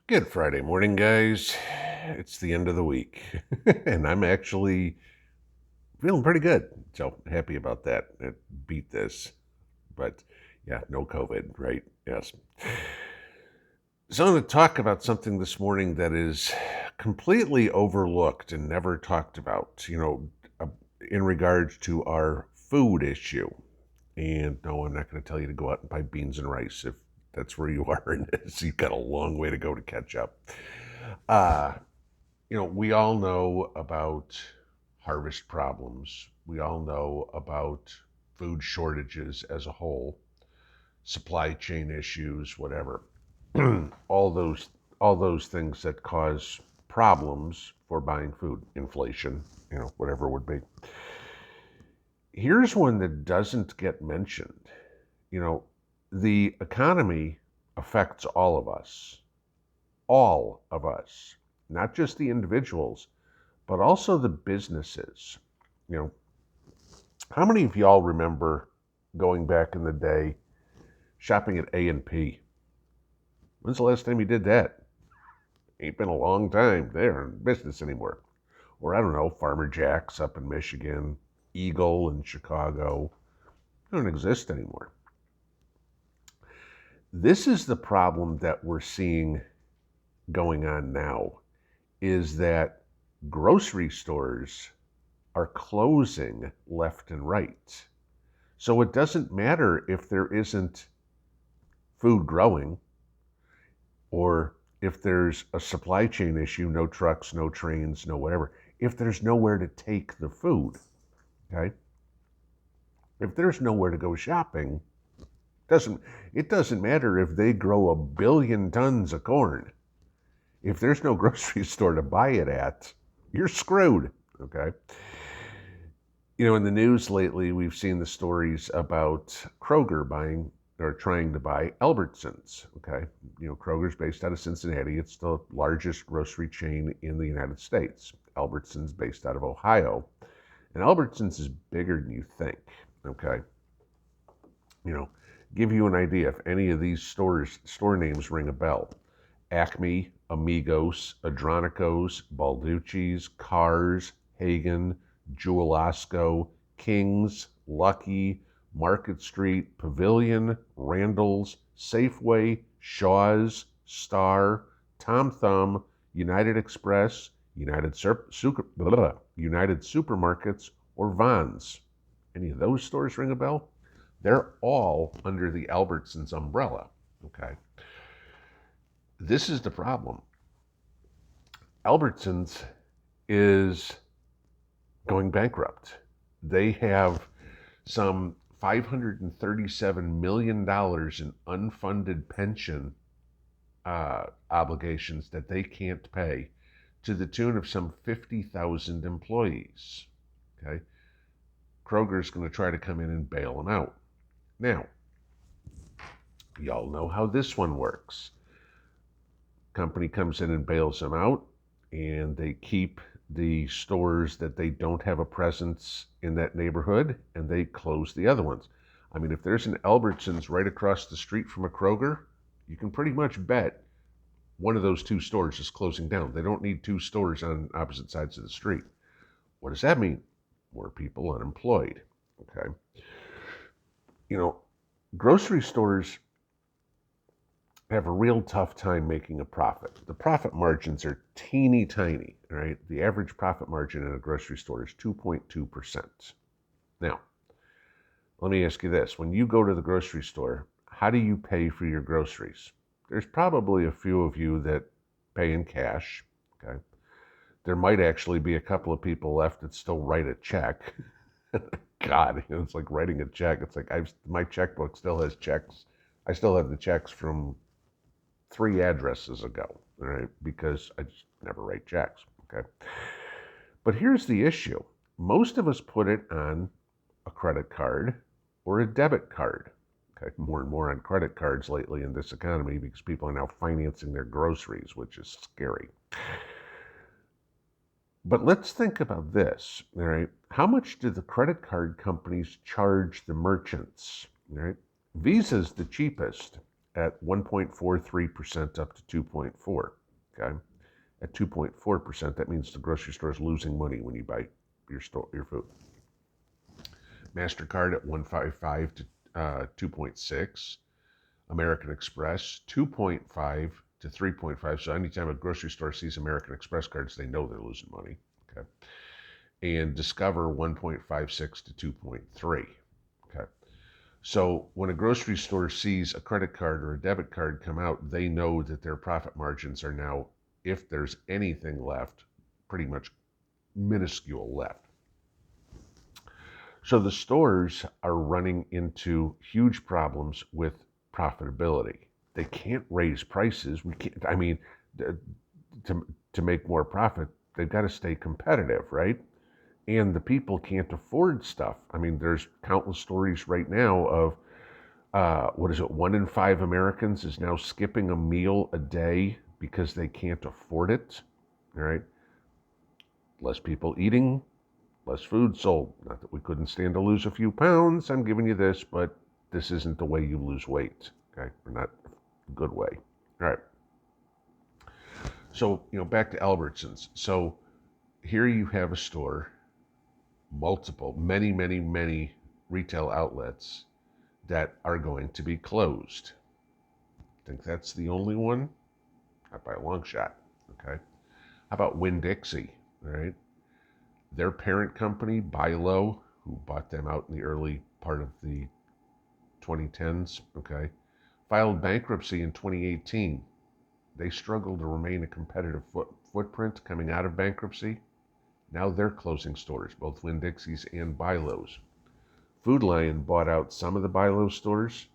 Good Friday morning, guys. It's the end of the week, and I'm actually feeling pretty good. So happy about that. It beat this, but yeah, no COVID, right? Yes. So I'm going to talk about something this morning that is completely overlooked and never talked about, uh, in regards to our food issue. And no, I'm not going to tell you to go out and buy beans and rice if that's where you are in this. You've got a long way to go to catch up. Uh, we all know about harvest problems. We all know about food shortages as a whole, supply chain issues, whatever. all those all those things that cause problems for buying food, inflation, whatever it would be. Here's one that doesn't get mentioned. You know, the economy affects all of us, not just the individuals, but also the businesses. You know, how many of y'all remember going back in the day shopping at A&P? When's the last time you did that? Ain't been a long time. They aren't in business anymore. Or I don't know, Farmer Jack's up in Michigan, Eagle in Chicago. They don't exist anymore. This is the problem that we're seeing going on now, is that grocery stores are closing left and right. So it doesn't matter if there isn't food growing or if there's a supply chain issue, no trucks, no trains, no whatever, if there's nowhere to take the food, okay? If there's nowhere to go shopping, doesn't it doesn't matter if they grow 1 billion tons of corn. If there's no grocery store to buy it at, you're screwed, okay? In the news lately, we've seen the stories about Kroger buying or trying to buy Albertsons. Okay. Kroger's based out of Cincinnati. It's the largest grocery chain in the United States. Albertsons based out of Ohio. And Albertsons is bigger than you think. Okay. Give you an idea if any of these store names ring a bell. Acme, Amigos, Adronicos, Balducci's, Cars, Hagen, Jewel-Osco, King's, Lucky, Market Street, Pavilion, Randall's, Safeway, Shaw's, Star, Tom Thumb, United Express, United Supermarkets, or Vons. Any of those stores ring a bell? They're all under the Albertsons umbrella. Okay. This is the problem. Albertsons is going bankrupt. They have some $537 million in unfunded pension obligations that they can't pay, to the tune of some 50,000 employees. Okay, Kroger's going to try to come in and bail them out. Now, y'all know how this one works. Company comes in and bails them out, and they keep the stores that they don't have a presence in that neighborhood, and they close the other ones. I mean, if there's an Albertsons right across the street from a Kroger, you can pretty much bet one of those two stores is closing down. They don't need two stores on opposite sides of the street. What does that mean? More people unemployed. Okay. Grocery stores have a real tough time making a profit. The profit margins are teeny tiny, right? The average profit margin in a grocery store is 2.2%. Now, let me ask you this. When you go to the grocery store, how do you pay for your groceries? There's probably a few of you that pay in cash, okay? There might actually be a couple of people left that still write a check. God, it's like writing a check. It's like my checkbook still has checks. I still have the checks from 3 addresses ago, all right? Because I just never write checks, okay? But here's the issue. Most of us put it on a credit card or a debit card. Okay, more and more on credit cards lately in this economy because people are now financing their groceries, which is scary. But let's think about this, all right? How much do the credit card companies charge the merchants, all right? Visa's the cheapest, at 1.43% up to 2.4. Okay, at 2.4%, that means the grocery store is losing money when you buy your food. MasterCard at 1.55 to 2.6. American Express 2.5 to 3.5. So anytime a grocery store sees American Express cards, they know they're losing money. Okay, and Discover 1.56 to 2.3. Okay. So when a grocery store sees a credit card or a debit card come out, they know that their profit margins are now, if there's anything left, pretty much minuscule left. So the stores are running into huge problems with profitability. They can't raise prices. We can't, I mean, to make more profit, they've got to stay competitive, right? And the people can't afford stuff. I mean, there's countless stories right now of, 1 in 5 Americans is now skipping a meal a day because they can't afford it, all right? Less people eating, less food sold. Not that we couldn't stand to lose a few pounds, I'm giving you this, but this isn't the way you lose weight, okay? Or not a good way, all right? So, back to Albertsons. So here you have a store, many retail outlets that are going to be closed. Think that's the only one? Not by a long shot, okay? How about Winn-Dixie, all right? Their parent company, Bi-Lo, who bought them out in the early part of the 2010s, okay, filed bankruptcy in 2018. They struggled to remain a competitive footprint coming out of bankruptcy. Now they're closing stores, both Winn-Dixie's and Bi-Lo's. Food Lion bought out some of the Bi-Lo stores,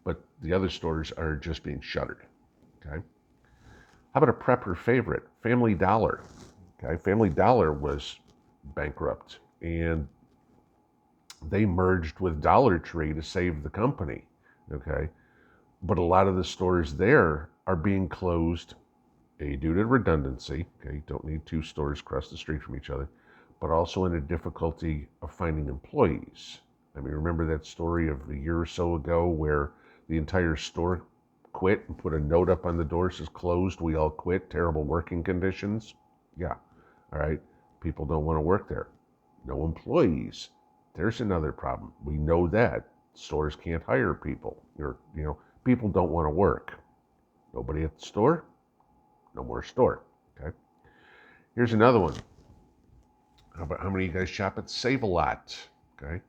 but the other stores are just being shuttered, okay? How about a prepper favorite, Family Dollar? Okay, Family Dollar was bankrupt, and they merged with Dollar Tree to save the company, okay? But a lot of the stores there are being closed, due to redundancy, okay? You don't need 2 stores across the street from each other, but also in a difficulty of finding employees. I mean, remember that story of a year or so ago where the entire store quit and put a note up on the door that says closed, we all quit, terrible working conditions? Yeah, all right. People don't want to work there. No employees. There's another problem. We know that. Stores can't hire people. People don't want to work. Nobody at the store? No more store, okay? Here's another one. How many of you guys shop at Save-A-Lot, okay?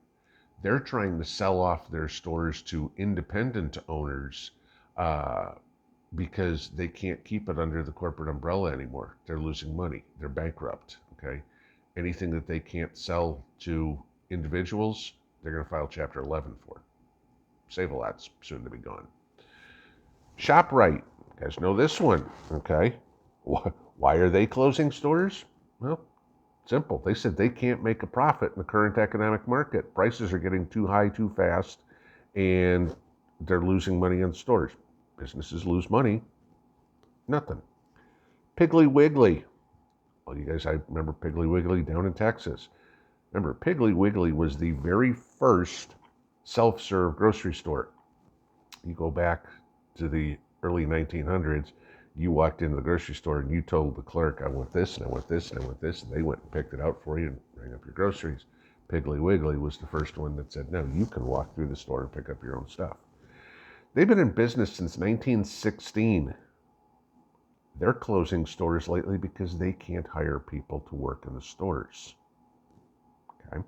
They're trying to sell off their stores to independent owners because they can't keep it under the corporate umbrella anymore. They're losing money. They're bankrupt, okay? Anything that they can't sell to individuals, they're going to file Chapter 11 for. Save-A-Lot's soon to be gone. ShopRite, you guys know this one, okay? Why are they closing stores? Well, simple. They said they can't make a profit in the current economic market. Prices are getting too high too fast, and they're losing money on stores. Businesses lose money. Nothing. Piggly Wiggly. Well, you guys, I remember Piggly Wiggly down in Texas. Remember, Piggly Wiggly was the very first self-serve grocery store. You go back to the early 1900s, you walked into the grocery store and you told the clerk, I want this, and I want this, and I want this, and they went and picked it out for you and rang up your groceries. Piggly Wiggly was the first one that said, no, you can walk through the store and pick up your own stuff. They've been in business since 1916. They're closing stores lately because they can't hire people to work in the stores. Okay.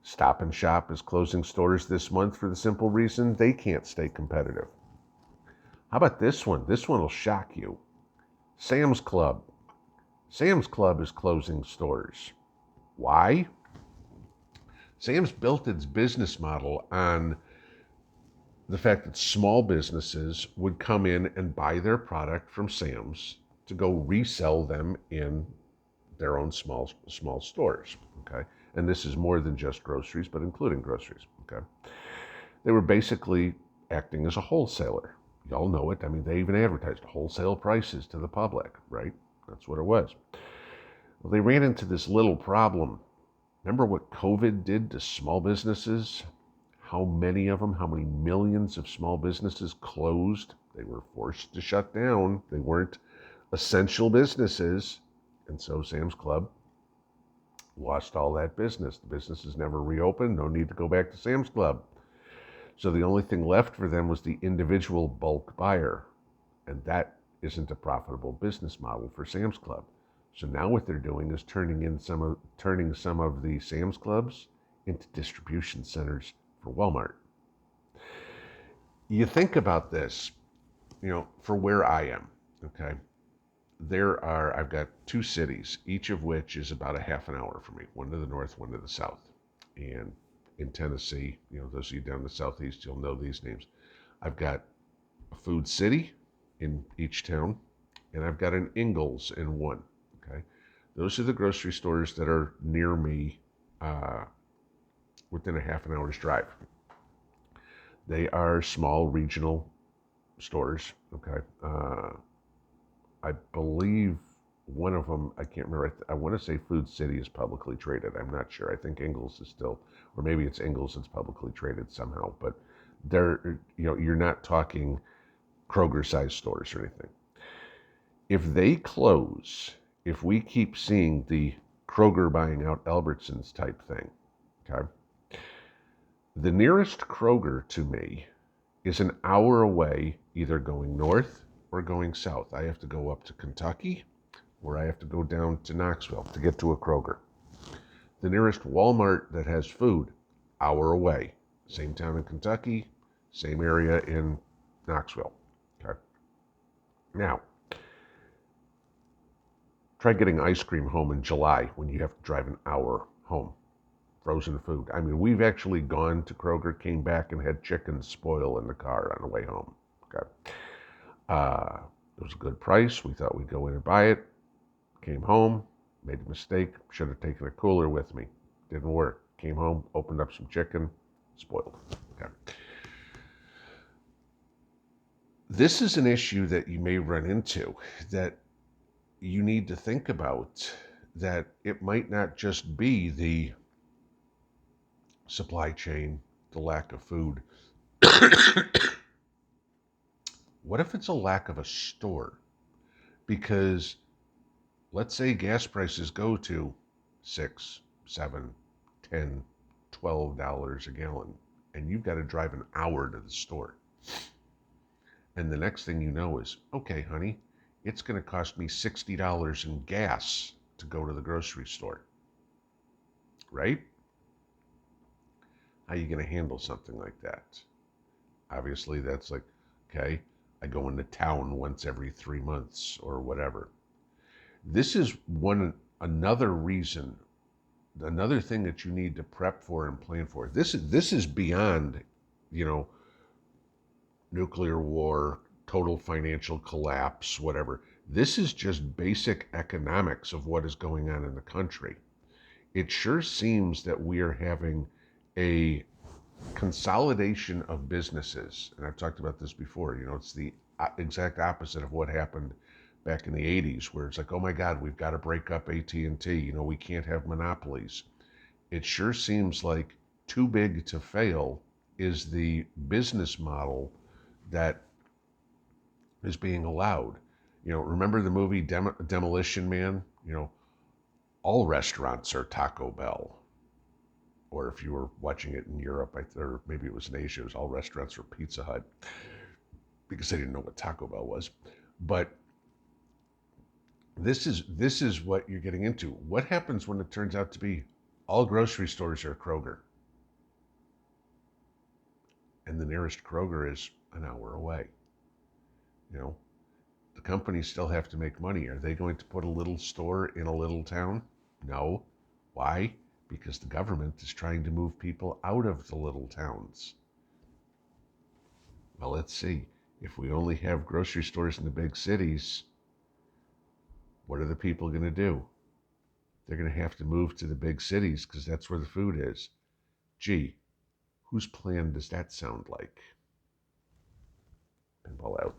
Stop and Shop is closing stores this month for the simple reason they can't stay competitive. How about this one? This one will shock you. Sam's Club. Sam's Club is closing stores. Why? Sam's built its business model on the fact that small businesses would come in and buy their product from Sam's to go resell them in their own small stores, okay? And this is more than just groceries, but including groceries, okay? They were basically acting as a wholesaler. Y'all know it. I mean, they even advertised wholesale prices to the public, right? That's what it was. Well, they ran into this little problem. Remember what COVID did to small businesses? how many of them, how many millions of small businesses closed. They were forced to shut down. They weren't essential businesses. And so Sam's Club lost all that business. The businesses never reopened. No need to go back to Sam's Club. So the only thing left for them was the individual bulk buyer. And that isn't a profitable business model for Sam's Club. So now what they're doing is turning some of the Sam's Clubs into distribution centers for Walmart. You think about this, for where I am, okay? I've got two cities, each of which is about a half an hour from me, one to the north, one to the south. And in Tennessee, those of you down in the southeast, you'll know these names. I've got a Food City in each town, and I've got an Ingles in one, okay? Those are the grocery stores that are near me within a half an hour's drive. They are small regional stores, okay? I believe one of them, I can't remember, I want to say Food City is publicly traded. I'm not sure. I think Ingles is still, or maybe it's Ingles that's publicly traded somehow, but you're not talking Kroger-sized stores or anything. If they close, if we keep seeing the Kroger buying out Albertsons type thing, okay, the nearest Kroger to me is an hour away, either going north or going south. I have to go up to Kentucky, or I have to go down to Knoxville to get to a Kroger. The nearest Walmart that has food, hour away. Same town in Kentucky, same area in Knoxville. Okay. Now, try getting ice cream home in July when you have to drive an hour home. Frozen food. I mean, we've actually gone to Kroger, came back and had chicken spoil in the car on the way home. Okay. It was a good price. We thought we'd go in and buy it. Came home, made a mistake. Should have taken a cooler with me. Didn't work. Came home, opened up some chicken, spoiled. Okay. This is an issue that you may run into that you need to think about, that it might not just be the supply chain, the lack of food. What if it's a lack of a store? Because let's say gas prices go to $6, $7, $10, $12 a gallon, and you've got to drive an hour to the store. And the next thing you know is, okay, honey, it's going to cost me $60 in gas to go to the grocery store. Right? How are you going to handle something like that? Obviously, that's like, okay, I go into town once every 3 months or whatever. This is another reason, another thing that you need to prep for and plan for. This is beyond, nuclear war, total financial collapse, whatever. This is just basic economics of what is going on in the country. It sure seems that we are having a consolidation of businesses, and I've talked about this before. It's the exact opposite of what happened back in the 80s, where it's like, oh my God, we've got to break up AT&T. We can't have monopolies. It sure seems like too big to fail is the business model that is being allowed. Remember the movie Demolition Man? All restaurants are Taco Bell. Or if you were watching it in Europe, or maybe it was in Asia, it was all restaurants were Pizza Hut, because they didn't know what Taco Bell was. But this is what you're getting into. What happens when it turns out to be all grocery stores are Kroger? And the nearest Kroger is an hour away. The companies still have to make money. Are they going to put a little store in a little town? No. Why? Because the government is trying to move people out of the little towns. Well, let's see. If we only have grocery stores in the big cities, what are the people going to do? They're going to have to move to the big cities because that's where the food is. Gee, whose plan does that sound like? Pinball out.